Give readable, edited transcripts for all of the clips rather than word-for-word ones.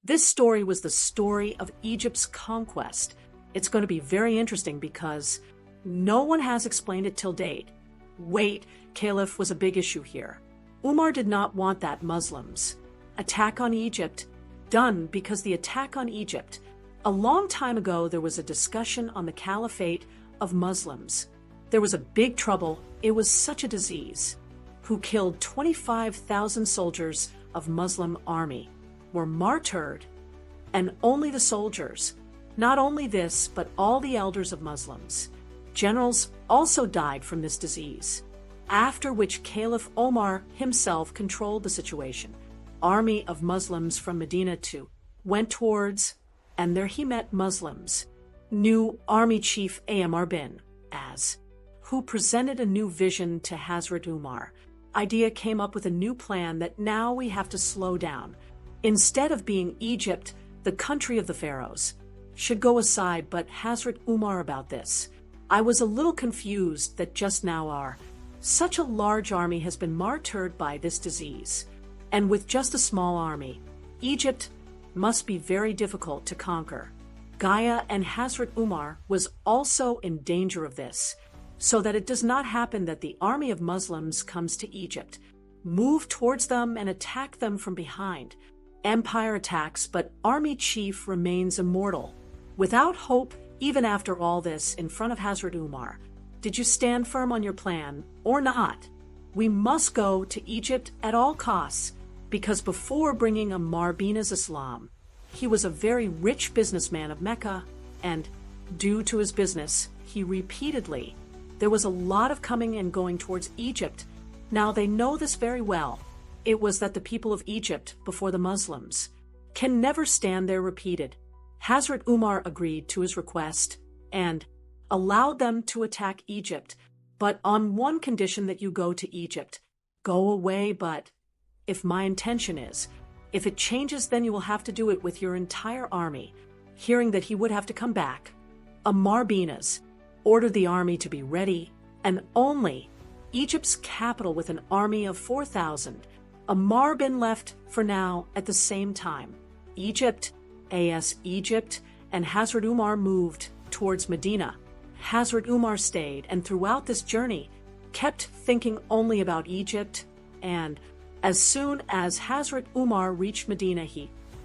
This story was the story of Egypt's conquest. It's going to be very interesting because no one has explained it till date. Wait, Caliph was a big issue here. Umar did not want that Muslims attack on Egypt done because the attack on Egypt. A long time ago, there was a discussion on the caliphate of Muslims. There was a big trouble. It was such a disease who killed 25,000 soldiers of Muslim army were martyred, and only the soldiers. Not only this, but all the elders of Muslims. Generals also died from this disease, after which Caliph Omar himself controlled the situation. Army of Muslims from Medina too went towards, and there he met Muslims. New army chief Amr bin As, who presented a new vision to Hazrat Umar. Idea came up with a new plan that now we have to slow down. Instead of being Egypt, the country of the pharaohs, should go aside, but Hazrat Umar about this. I was a little confused that just now such a large army has been martyred by this disease. And with just a small army, Egypt must be very difficult to conquer. Gaia and Hazrat Umar was also in danger of this, so that it does not happen that the army of Muslims comes to Egypt, move towards them and attack them from behind. Empire attacks, but army chief remains immortal. Without hope, even after all this, in front of Hazrat Umar. Did you stand firm on your plan or not? We must go to Egypt at all costs, because before bringing Umar bin Islam, he was a very rich businessman of Mecca, and due to his business, there was a lot of coming and going towards Egypt. Now they know this very well. It was that the people of Egypt, before the Muslims, can never stand there repeated. Hazrat Umar agreed to his request and allowed them to attack Egypt, but on one condition: that you go to Egypt. Go away, but if my intention is, if it changes, then you will have to do it with your entire army. Hearing that he would have to come back, Umar bin As ordered the army to be ready, and only Egypt's capital with an army of 4,000. Umar bin left for now at the same time. Egypt, and Hazrat Umar moved towards Medina. Hazrat Umar stayed, and throughout this journey, kept thinking only about Egypt, and as soon as Hazrat Umar reached Medina,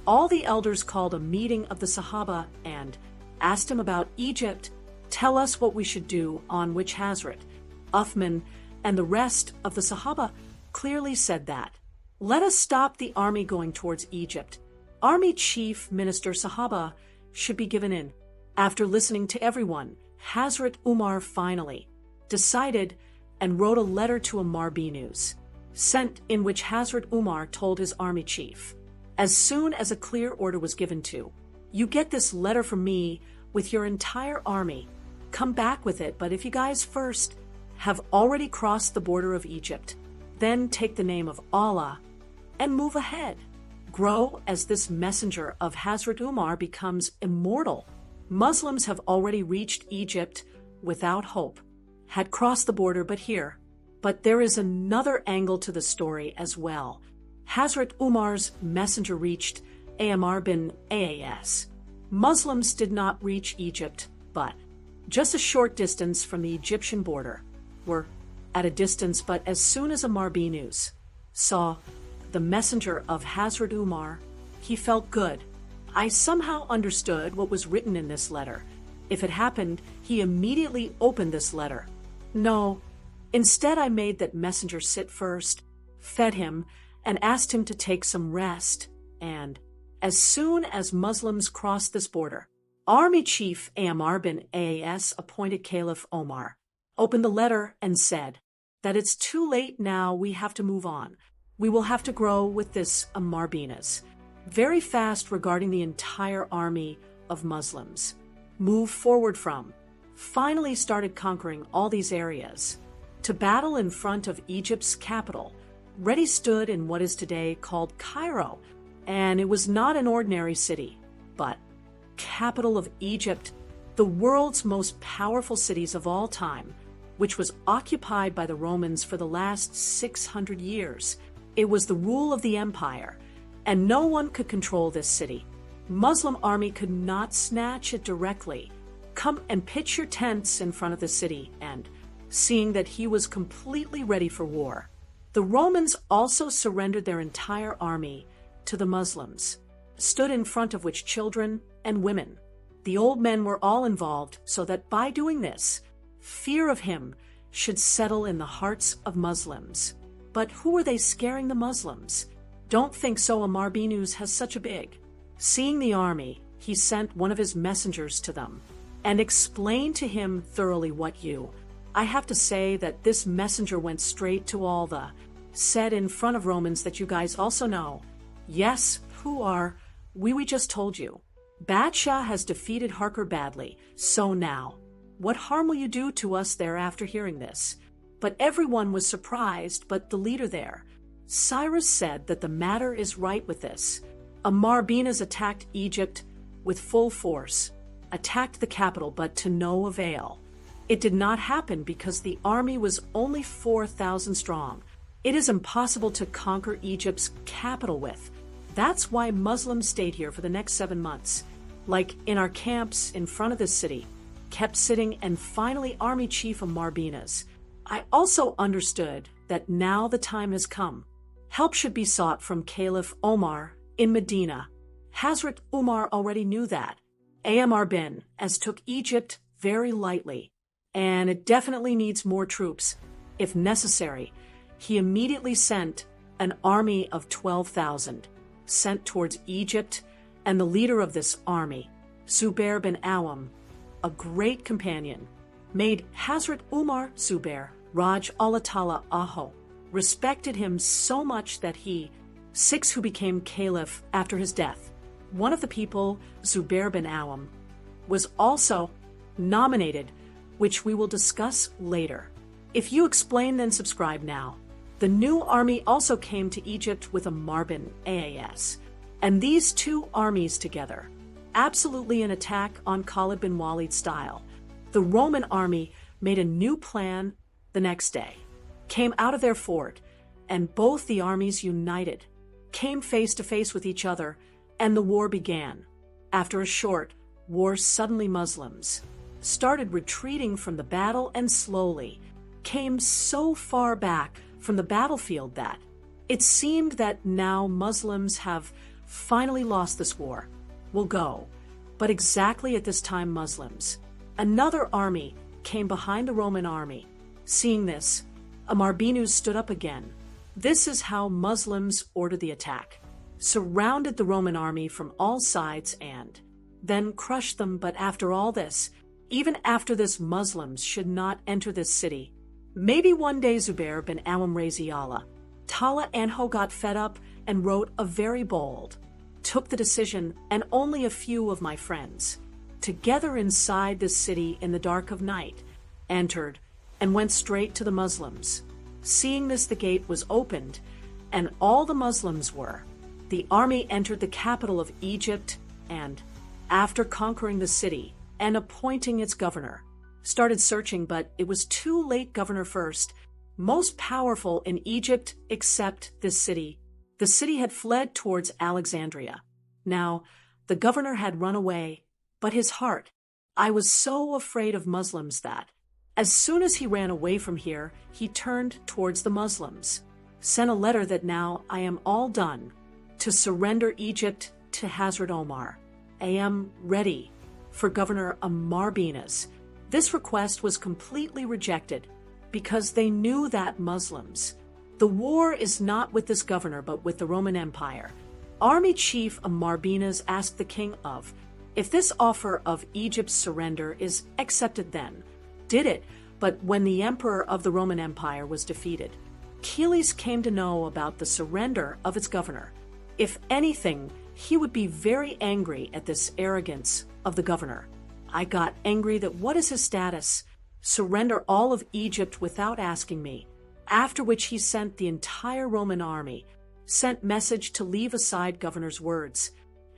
all the elders called a meeting of the Sahaba and asked him about Egypt. Tell us what we should do, on which Hazrat Uthman and the rest of the Sahaba clearly said that, let us stop the army going towards Egypt. Army Chief Minister Sahaba should be given in. After listening to everyone, Hazrat Umar finally decided and wrote a letter to Umar bin As, sent in which Hazrat Umar told his army chief, as soon as a clear order was given to, you get this letter from me with your entire army, come back with it, but if you guys first have already crossed the border of Egypt, then take the name of Allah and move ahead. Grow as this messenger of Hazrat Umar becomes immortal. Muslims have already reached Egypt without hope, had crossed the border but there is another angle to the story as well. Hazrat Umar's messenger reached Amr bin As. Muslims did not reach Egypt, but just a short distance from the Egyptian border, were at a distance, but as soon as Umar bin As saw the messenger of Hazrat Umar, he felt good. I somehow understood what was written in this letter. If it happened, he immediately opened this letter. No, instead I made that messenger sit first, fed him, and asked him to take some rest, and as soon as Muslims crossed this border, Army Chief Amr bin As appointed Caliph Omar, opened the letter and said that it's too late now, we have to move on. We will have to grow with this Umar bin As very fast regarding the entire army of Muslims. Move forward from, finally started conquering all these areas. To battle in front of Egypt's capital, ready stood in what is today called Cairo, and it was not an ordinary city, but capital of Egypt, the world's most powerful cities of all time, which was occupied by the Romans for the last 600 years. It was the rule of the empire, and no one could control this city. Muslim army could not snatch it directly. Come and pitch your tents in front of the city, and seeing that he was completely ready for war, the Romans also surrendered their entire army to the Muslims, stood in front of which children and women. The old men were all involved, so that by doing this, fear of him should settle in the hearts of Muslims. But who are they scaring the Muslims? Don't think so. Umar Ibn has such a big. Seeing the army, he sent one of his messengers to them and explained to him thoroughly what I have to say that this messenger went straight to all said in front of Romans that you guys also know. Yes, who are we just told you. Bad Shah has defeated Harker badly, so now, what harm will you do to us there after hearing this? But everyone was surprised, but the leader there, Cyrus, said that the matter is right with this. Umar Ibn attacked Egypt with full force, attacked the capital, but to no avail. It did not happen because the army was only 4,000 strong. It is impossible to conquer Egypt's capital with. That's why Muslims stayed here for the next 7 months, like in our camps in front of the city, kept sitting, and finally Army Chief Umar Ibn. I also understood that now the time has come. Help should be sought from Caliph Omar in Medina. Hazrat Umar already knew that. Umar Ibn took Egypt very lightly, and it definitely needs more troops. If necessary, he immediately sent an army of 12,000, sent towards Egypt, and the leader of this army, Zubair bin Awam, a great companion, made Hazrat Umar Zubair Raj Allah Ta'ala Aho, respected him so much that he, 6 who became caliph after his death. One of the people, Zubair bin Awam, was also nominated, which we will discuss later. If you explain, then subscribe now. The new army also came to Egypt with Umar bin As, and these two armies together, absolutely an attack on Khalid bin Walid style. The Roman army made a new plan the next day, came out of their fort, and both the armies united, came face to face with each other, and the war began. After a short war, suddenly Muslims started retreating from the battle and slowly came so far back from the battlefield that it seemed that now Muslims have finally lost this war, will go. But exactly at this time, Muslims, another army came behind the Roman army. Seeing this, Umar Ibn stood up again. This is how Muslims ordered the attack, surrounded the Roman army from all sides and then crushed them. But after all this, even after this, Muslims should not enter this city. Maybe one day Zubair bin Awam Razi Allah Ta'ala Anho got fed up and wrote a very bold, took the decision, and only a few of my friends, together inside this city in the dark of night, entered and went straight to the Muslims. Seeing this, the gate was opened, and all the Muslims were. The army entered the capital of Egypt, and after conquering the city and appointing its governor, started searching, but it was too late. Governor first, most powerful in Egypt except this city. The city had fled towards Alexandria. Now, the governor had run away, but his heart, I was so afraid of Muslims that, as soon as he ran away from here, he turned towards the Muslims, sent a letter that now I am all done to surrender Egypt to Hazrat Omar. I am ready for Governor Umar Ibn. This request was completely rejected because they knew that Muslims, the war is not with this governor but with the Roman Empire. Army Chief Umar Ibn asked the king of, if this offer of Egypt's surrender is accepted, then did it. But when the emperor of the Roman Empire was defeated, Achilles came to know about the surrender of its governor. If anything, he would be very angry at this arrogance of the governor. I got angry that what is his status? Surrender all of Egypt without asking me. After which he sent the entire Roman army, sent message to leave aside governor's words.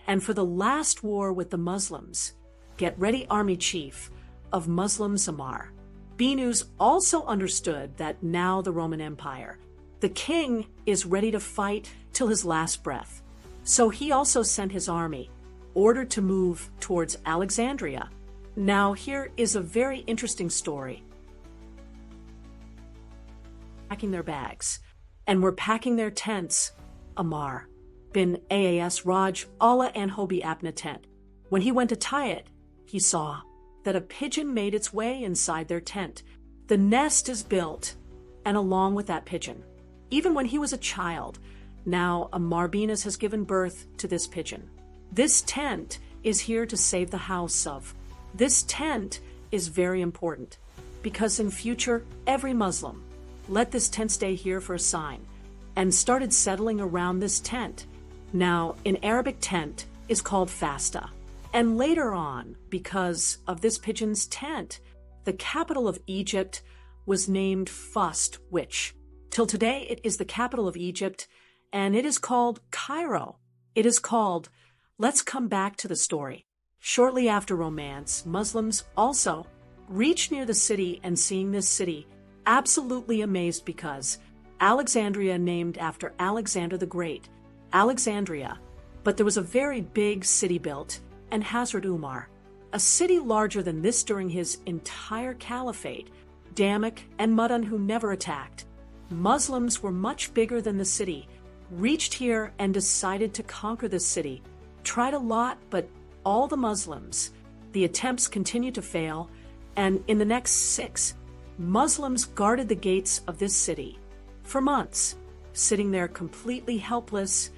And for the last war with the Muslims, get ready. Army chief of Muslims Umar Ibn also understood that now the Roman Empire, the king is ready to fight till his last breath. So he also sent his army, ordered to move towards Alexandria. Now here is a very interesting story. Packing their bags, and were packing their tents. Umar bin As Raj Allah and Hobi Apna tent. When he went to tie it, he saw that a pigeon made its way inside their tent. The nest is built, and along with that pigeon, even when he was a child, now Umar bin As has given birth to this pigeon. This tent is here to save the house of. This tent is very important, because in future, every Muslim let this tent stay here for a sign, and started settling around this tent. Now, in Arabic, tent is called Fustat. And later on, because of this pigeon's tent, the capital of Egypt was named Fust, which, till today, it is the capital of Egypt, and it is called Cairo. It is called. Let's come back to the story. Shortly after Romance, Muslims also reached near the city, and seeing this city, absolutely amazed, because Alexandria, named after Alexander the Great, Alexandria, but there was a very big city built, and Hazrat Umar, a city larger than this during his entire caliphate, Damak and Mudun, who never attacked. Muslims were much bigger than the city, reached here and decided to conquer this city, tried a lot, but all the Muslims, the attempts continued to fail, and in the next 6, Muslims guarded the gates of this city for months, sitting there completely helpless,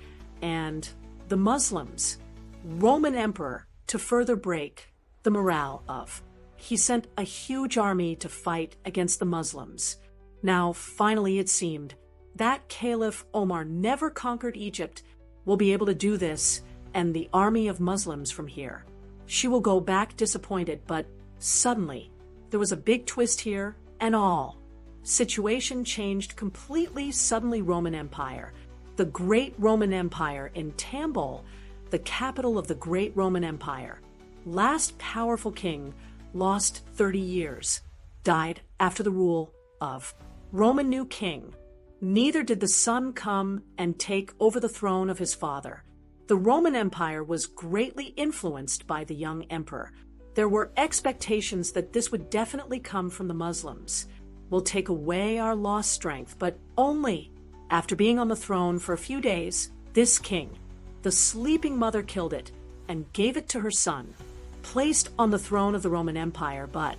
and the Muslims, Roman emperor, to further break the morale of, he sent a huge army to fight against the Muslims. Now, finally, it seemed that Caliph Omar never conquered Egypt will be able to do this, and the army of Muslims from here. She will go back disappointed, but suddenly, there was a big twist here, and all. Situation changed completely suddenly. Roman Empire. The great Roman Empire in Tambol, the capital of the great Roman Empire. Last powerful king, lost 30 years, died after the rule of Roman new king. Neither did the son come and take over the throne of his father. The Roman Empire was greatly influenced by the young emperor. There were expectations that this would definitely come from the Muslims. Will take away our lost strength, but only after being on the throne for a few days, this king, the sleeping mother, killed it and gave it to her son, placed on the throne of the Roman Empire. But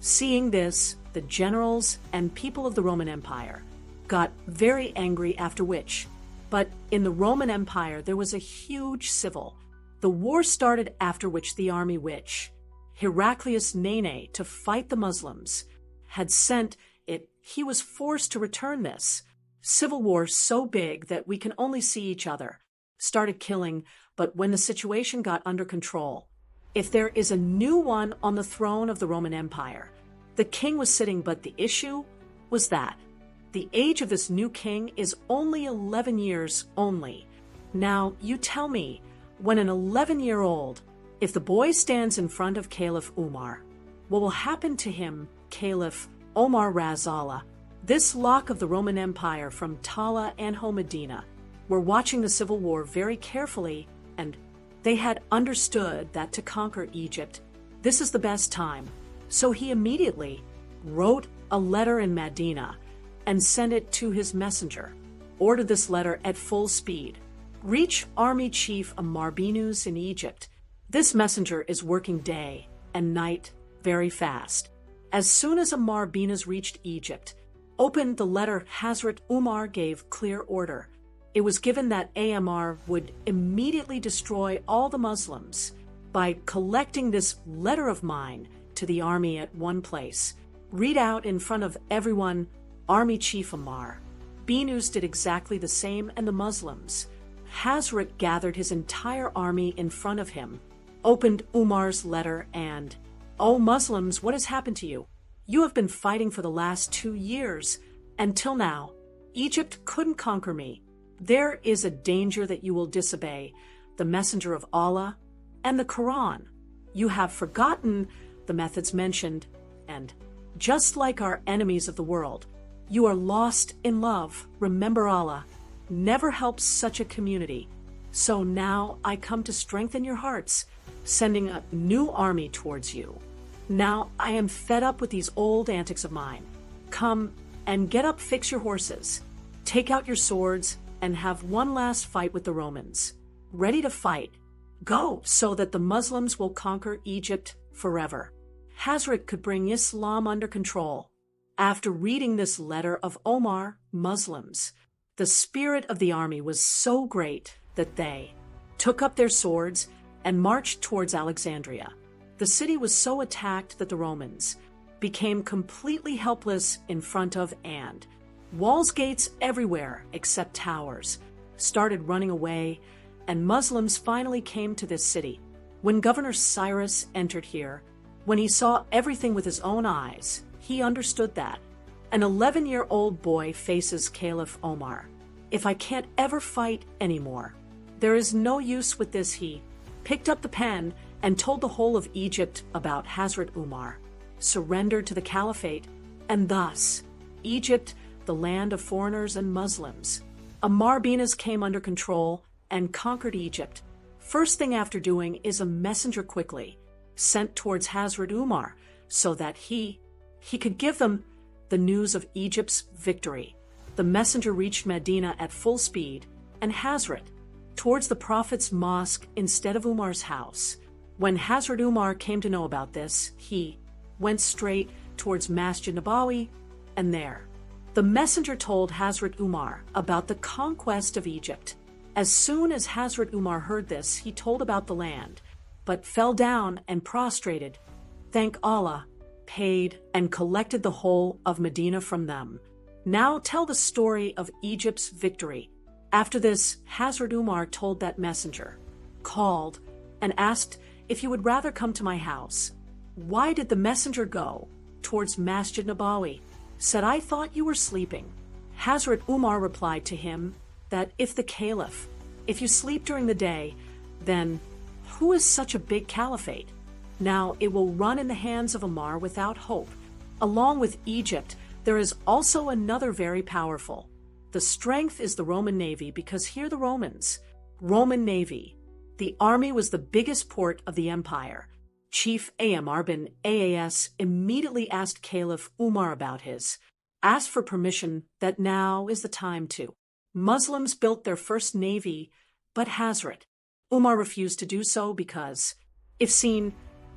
seeing this, the generals and people of the Roman Empire got very angry, after which, but in the Roman Empire there was a huge civil. The war started, after which the army which Heraclius Nene to fight the Muslims had sent it, he was forced to return this. Civil war so big that we can only see each other, started killing, but when the situation got under control, if there is a new one on the throne of the Roman Empire, the king was sitting, but the issue was that the age of this new king is only 11 years only. Now, you tell me, when an 11-year-old, if the boy stands in front of Caliph Umar, what will happen to him, Caliph Omar Razala, this lock of the Roman Empire from Tala and Medina, were watching the civil war very carefully, and they had understood that to conquer Egypt, this is the best time. So he immediately wrote a letter in Medina and sent it to his messenger, ordered this letter at full speed. Reach Army Chief Umar bin As in Egypt. This messenger is working day and night very fast. As soon as Umar bin As reached Egypt, opened the letter, Hazrat Umar gave clear order. It was given that Amr would immediately destroy all the Muslims by collecting this letter of mine to the army at one place. Read out in front of everyone, Army Chief Umar bin As did exactly the same, and the Muslims. Hazrat gathered his entire army in front of him, opened Umar's letter, and, "O Muslims, what has happened to you? You have been fighting for the last 2 years. Until now, Egypt couldn't conquer me. There is a danger that you will disobey the messenger of Allah and the Quran. You have forgotten the methods mentioned, and just like our enemies of the world, you are lost in love. Remember Allah never helps such a community. So now I come to strengthen your hearts, sending a new army towards you. Now I am fed up with these old antics of mine. Come and get up, fix your horses, take out your swords, and have one last fight with the Romans. Ready to fight. Go, so that the Muslims will conquer Egypt forever. Hazrat could bring Islam under control. After reading this letter of Omar, Muslims, the spirit of the army was so great that they took up their swords and marched towards Alexandria. The city was so attacked that the Romans became completely helpless in front of, and walls, gates everywhere except towers started running away, and Muslims finally came to this city. When Governor Cyrus entered here, when he saw everything with his own eyes, he understood that. An 11-year-old boy faces Caliph Omar. If I can't ever fight anymore, there is no use with this. He picked up the pen and told the whole of Egypt about Hazrat Umar, surrendered to the caliphate, and thus Egypt, the land of foreigners and Muslims. Umar Binas came under control and conquered Egypt. First thing after doing is a messenger quickly sent towards Hazrat Umar so that he could give them the news of Egypt's victory. The messenger reached Medina at full speed, and Hazrat towards the Prophet's mosque instead of Umar's house. When Hazrat Umar came to know about this, he went straight towards Masjid Nabawi, and there the messenger told Hazrat Umar about the conquest of Egypt. As soon as Hazrat Umar heard this, he told about the land, but fell down and prostrated, thank Allah, paid and collected the whole of Medina from them. Now tell the story of Egypt's victory. After this, Hazrat Umar told that messenger, called, and asked if you would rather come to my house. Why did the messenger go towards Masjid Nabawi? Said, I thought you were sleeping. Hazrat Umar replied to him that if the caliph, if you sleep during the day, then who is such a big caliphate? Now it will run in the hands of Umar without hope. Along with Egypt, there is also another very powerful. The strength is the Roman Navy, because here the Roman Navy, the army was the biggest port of the empire. Chief Umar bin As immediately asked Caliph Umar about asked for permission that now is the time to. Muslims built their first navy, but Hazrat Umar refused to do so because, if seen,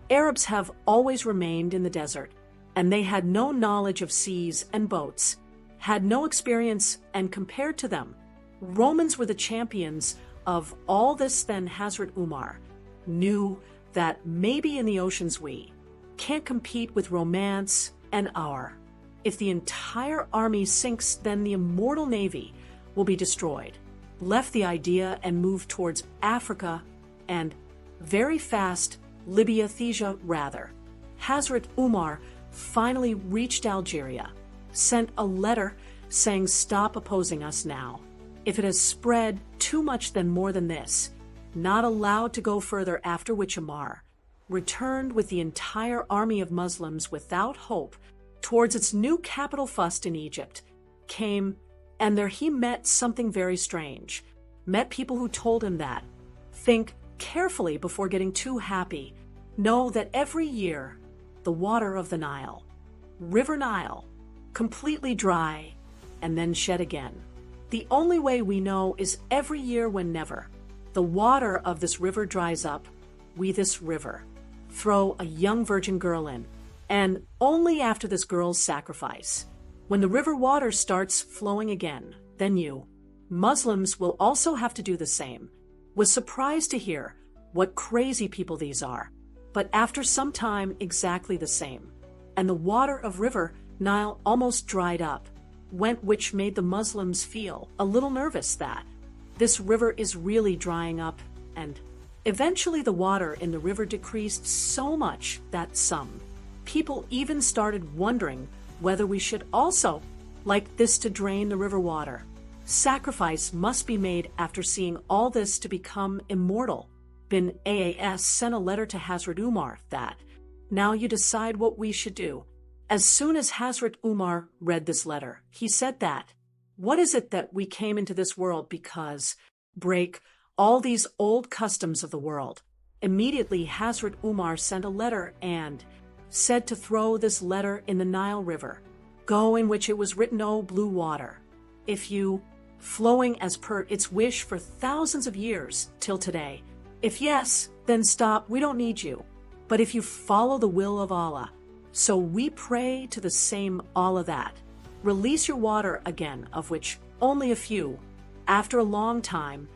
Arabs have always remained in the desert, and they had no knowledge of seas and boats, had no experience, and compared to them, Romans were the champions of all this. Then Hazrat Umar knew that maybe in the oceans we can't compete with romance and our. If the entire army sinks, then the immortal navy will be destroyed. Left the idea and moved towards Africa and, very fast, Libya, Thesea rather. Hazrat Umar finally reached Algeria, sent a letter saying, stop opposing us now. If it has spread too much, then more than this. Not allowed to go further, after which Umar returned with the entire army of Muslims without hope towards its new capital Fustat in Egypt. Came, and there he met something very strange. Met people who told him that, think carefully before getting too happy. Know that every year, the water of the Nile, River Nile, completely dry and then shed again. The only way we know is every year, whenever the water of this river dries up, we this river throw a young virgin girl in, and only after this girl's sacrifice, when the river water starts flowing again, then you, Muslims, will also have to do the same. Was surprised to hear what crazy people these are, but after some time exactly the same, and the water of River Nile almost dried up, went, which made the Muslims feel a little nervous that this river is really drying up, and eventually the water in the river decreased so much that some people even started wondering whether we should also like this to drain the river water. Sacrifice must be made after seeing all this to become immortal. Bin As sent a letter to Hazrat Umar that, now you decide what we should do. As soon as Hazrat Umar read this letter, he said that, what is it that we came into this world because break all these old customs of the world. Immediately, Hazrat Umar sent a letter and said to throw this letter in the Nile River. Go, in which it was written, O blue water, if you, flowing as per its wish for thousands of years till today. If yes, then stop, we don't need you. But if you follow the will of Allah, so we pray to the same Allah that, release your water again, of which only a few. After a long time,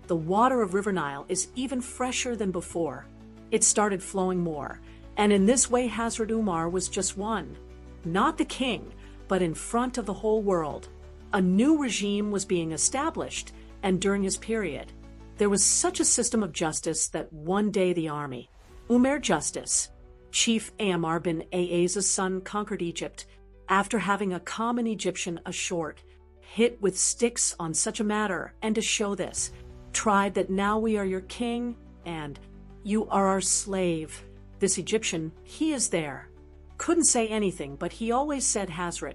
the water of River Nile is even fresher than before. It started flowing more, and in this way Hazrat Umar was just one, not the king, but in front of the whole world. A new regime was being established, and during his period, there was such a system of justice that one day the army, Umar Justice, Chief Umar bin Aasa's son, conquered Egypt after having a common Egyptian, a short, hit with sticks on such a matter, and to show this, tried that now we are your king and you are our slave. This Egyptian, he is there, couldn't say anything, but he always said, Hazrat,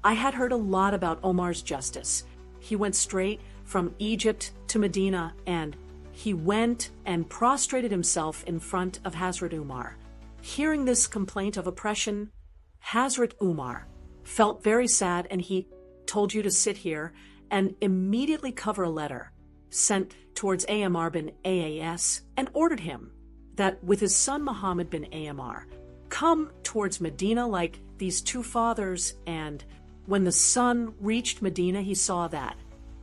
I had heard a lot about Omar's justice. He went straight from Egypt to Medina, and he went and prostrated himself in front of Hazrat Umar. Hearing this complaint of oppression, Hazrat Umar felt very sad, and he told you to sit here and immediately cover a letter sent towards Umar bin Aas, and ordered him that with his son Muhammad bin Umar come towards Medina like these two fathers. And when the son reached Medina, he saw that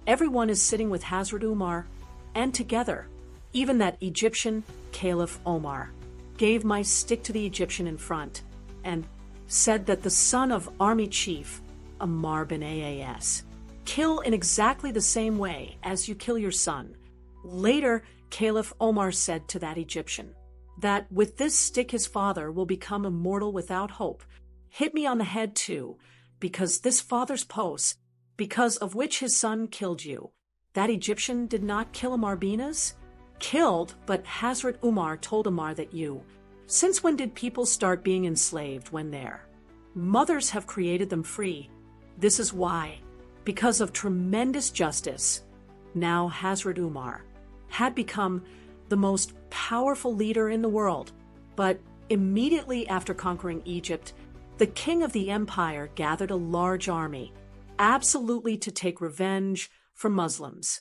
everyone is sitting with Hazrat Umar, and together, even that Egyptian Caliph Omar gave my stick to the Egyptian in front and said that the son of army chief Umar bin Aas kill in exactly the same way as you kill your son. Later, Caliph Omar said to that Egyptian that with this stick his father will become immortal without hope. Hit me on the head too, because this father's post, because of which his son killed you. That Egyptian did not kill Umar bin Aas? Killed, but Hazrat Umar told Umar that you, since when did people start being enslaved when their mothers have created them free? This is why, because of tremendous justice, now Hazrat Umar had become the most powerful leader in the world. But immediately after conquering Egypt, the king of the empire gathered a large army, absolutely to take revenge for Muslims.